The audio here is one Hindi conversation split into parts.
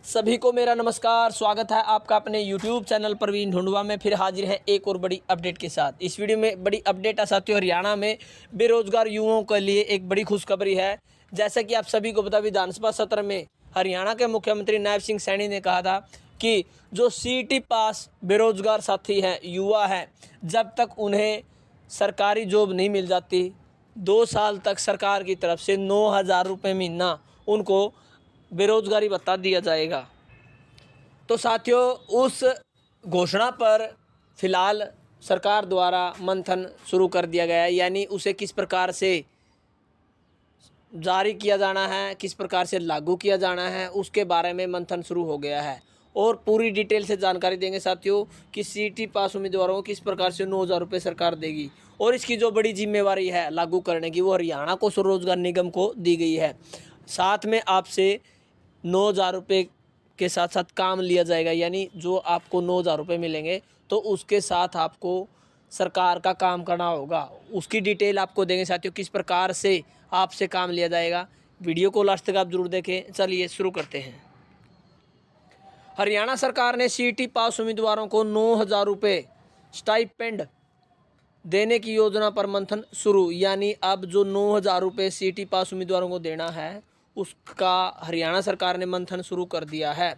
सभी को मेरा नमस्कार। स्वागत है आपका अपने YouTube चैनल प्रवीण ढूंढवा में। फिर हाजिर है एक और बड़ी अपडेट के साथ। इस वीडियो में बड़ी अपडेट है साथियों, हरियाणा में बेरोजगार युवाओं के लिए एक बड़ी खुशखबरी है। जैसा कि आप सभी को पता, विधानसभा सत्र में हरियाणा के मुख्यमंत्री नायब सिंह सैनी ने कहा था कि जो CET पास बेरोजगार साथी हैं, युवा हैं, जब तक उन्हें सरकारी जॉब नहीं मिल जाती 2 साल तक सरकार की तरफ से 9,000 रुपये महीना उनको बेरोजगारी भत्ता दिया जाएगा। तो साथियों, उस घोषणा पर फिलहाल सरकार द्वारा मंथन शुरू कर दिया गया है, यानी उसे किस प्रकार से जारी किया जाना है, किस प्रकार से लागू किया जाना है, उसके बारे में मंथन शुरू हो गया है। और पूरी डिटेल से जानकारी देंगे साथियों कि CET पास उम्मीदवारों को किस प्रकार से 9,000 रुपये सरकार देगी। और इसकी जो बड़ी जिम्मेवारी है लागू करने की, वो हरियाणा को स्वरोजगार निगम को दी गई है। साथ में आपसे 9,000 रुपये के साथ साथ काम लिया जाएगा, यानी जो आपको 9,000 रुपये मिलेंगे तो उसके साथ आपको सरकार का काम करना होगा। उसकी डिटेल आपको देंगे साथियों, किस प्रकार से आपसे काम लिया जाएगा। वीडियो को लास्ट तक आप जरूर देखें। चलिए शुरू करते हैं। हरियाणा सरकार ने CET पास उम्मीदवारों को 9,000 रुपये स्टाइपेंड देने की योजना पर मंथन शुरू, यानी अब जो 9,000 रुपये CET पास उम्मीदवारों को देना है उसका हरियाणा सरकार ने मंथन शुरू कर दिया है।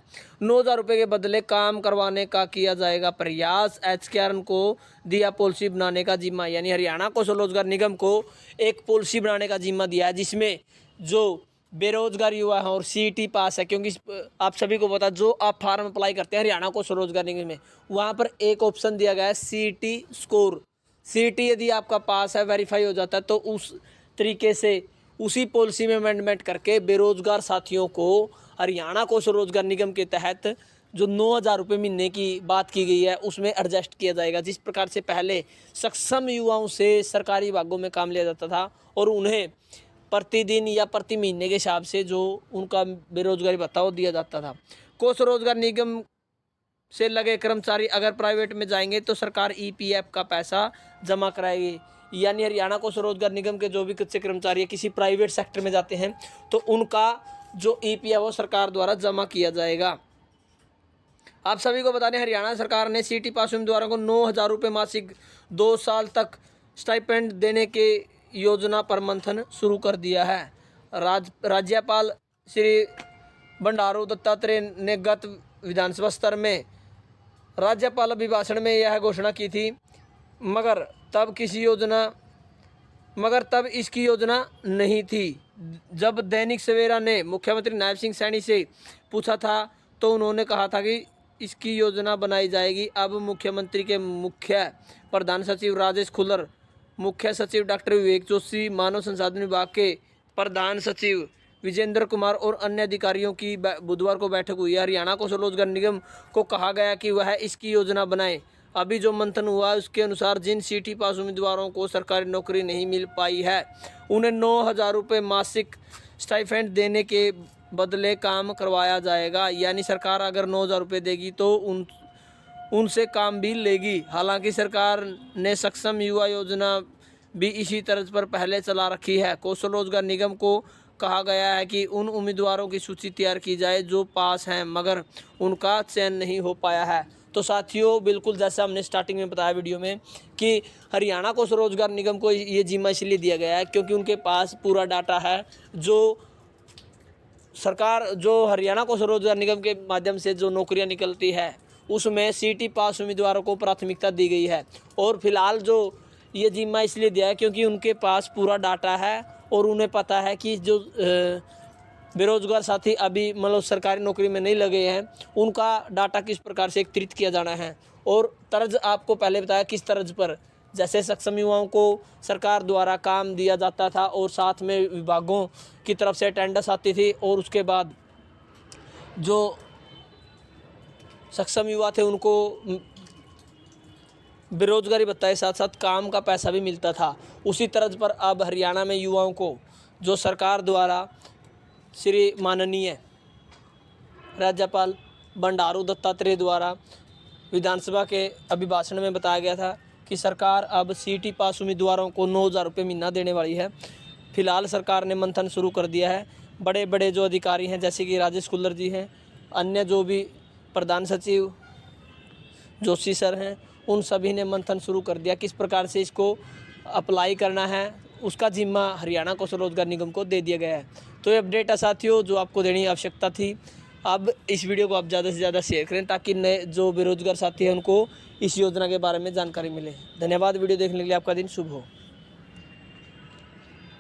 9,000 रुपये के बदले काम करवाने का किया जाएगा प्रयास। HKRN को दिया पॉलिसी बनाने का जिम्मा, यानी हरियाणा को स्वरोजगार निगम को एक पॉलिसी बनाने का जिम्मा दिया है, जिसमें जो बेरोजगार युवा हैं और CET पास है, क्योंकि आप सभी को पता, जो आप फार्म अप्लाई करते हैं हरियाणा को स्वरोजगार निगम में, वहाँ पर एक ऑप्शन दिया गया है CET स्कोर। CET यदि आपका पास है, वेरीफाई हो जाता है, तो उस तरीके से उसी पॉलिसी में अमेंडमेंट करके बेरोजगार साथियों को हरियाणा को स्वरोजगार निगम के तहत जो 9,000 रुपये महीने की बात की गई है उसमें एडजस्ट किया जाएगा। जिस प्रकार से पहले सक्षम युवाओं से सरकारी विभागों में काम लिया जाता था और उन्हें प्रतिदिन या प्रति महीने के हिसाब से जो उनका बेरोजगारी भत्ता वो दिया जाता था। को स्वरोजगार निगम से लगे कर्मचारी अगर प्राइवेट में जाएंगे तो सरकार EPF का पैसा जमा कराएगी, यानी हरियाणा को स्वरोजगार निगम के जो भी कच्चे कर्मचारी किसी प्राइवेट सेक्टर में जाते हैं तो उनका जो EPF वो सरकार द्वारा जमा किया जाएगा। आप सभी को बता दें, हरियाणा सरकार ने CET पास उम्मीदवारों को 9,000 रुपये मासिक 2 साल तक स्टाइपेंड देने के योजना पर मंथन शुरू कर दिया है। राज्यपाल श्री बंडारू दत्तात्रेय ने गत विधानसभा स्तर में राज्यपाल अभिभाषण में यह घोषणा की थी, मगर तब इसकी योजना नहीं थी। जब दैनिक सवेरा ने मुख्यमंत्री नायब सिंह सैनी से पूछा था तो उन्होंने कहा था कि इसकी योजना बनाई जाएगी। अब मुख्यमंत्री के मुख्य प्रधान सचिव राजेश खुल्लर, मुख्य सचिव डॉक्टर विवेक जोशी, मानव संसाधन विभाग के प्रधान सचिव विजेंद्र कुमार और अन्य अधिकारियों की बुधवार को बैठक हुई। हरियाणा को स्वरोजगार निगम को कहा गया कि वह इसकी योजना बनाए। अभी जो मंथन हुआ उसके अनुसार जिन CET पास उम्मीदवारों को सरकारी नौकरी नहीं मिल पाई है उन्हें 9,000 रुपये मासिक स्टाइपेंड देने के बदले काम करवाया जाएगा, यानी सरकार अगर 9,000 रुपये देगी तो उनसे काम भी लेगी। हालांकि सरकार ने सक्षम युवा योजना भी इसी तर्ज पर पहले चला रखी है। कौशल रोजगार निगम को कहा गया है कि उन उम्मीदवारों की सूची तैयार की जाए जो पास हैं मगर उनका चयन नहीं हो पाया है। तो साथियों, बिल्कुल जैसा हमने स्टार्टिंग में बताया वीडियो में कि हरियाणा को स्वरोजगार निगम को ये जिम्मा इसलिए दिया गया है क्योंकि उनके पास पूरा डाटा है। जो सरकार, जो हरियाणा को स्वरोजगार निगम के माध्यम से जो नौकरियां निकलती है उसमें CET पास उम्मीदवारों को प्राथमिकता दी गई है। और फिलहाल जो ये जिम्मा इसलिए दिया है क्योंकि उनके पास पूरा डाटा है और उन्हें पता है कि जो बेरोजगार साथी अभी मतलब सरकारी नौकरी में नहीं लगे हैं उनका डाटा किस प्रकार से एकत्रित किया जाना है। और तर्ज आपको पहले बताया किस तर्ज पर, जैसे सक्षम युवाओं को सरकार द्वारा काम दिया जाता था और साथ में विभागों की तरफ से अटेंडेंस आती थी और उसके बाद जो सक्षम युवा थे उनको बेरोजगारी भत्ता के साथ साथ काम का पैसा भी मिलता था। उसी तर्ज पर अब हरियाणा में युवाओं को जो सरकार द्वारा श्री माननीय राज्यपाल बंडारू दत्तात्रेय द्वारा विधानसभा के अभिभाषण में बताया गया था कि सरकार अब CET पास उम्मीदवारों को 9,000 रुपये महीना देने वाली है। फिलहाल सरकार ने मंथन शुरू कर दिया है। बड़े बड़े जो अधिकारी हैं जैसे कि राजेश खुल्लर जी हैं, अन्य जो भी प्रधान सचिव जोशी सर हैं उन सभी ने मंथन शुरू कर दिया। किस प्रकार से इसको अप्लाई करना है उसका जिम्मा हरियाणा कौशल रोजगार निगम को दे दिया गया है। तो ये अपडेट है साथियों जो आपको देने की आवश्यकता थी। अब इस वीडियो को आप ज़्यादा से ज़्यादा शेयर करें ताकि नए जो बेरोजगार साथी हैं उनको इस योजना के बारे में जानकारी मिले। धन्यवाद। वीडियो देखने के लिए आपका दिन शुभ हो।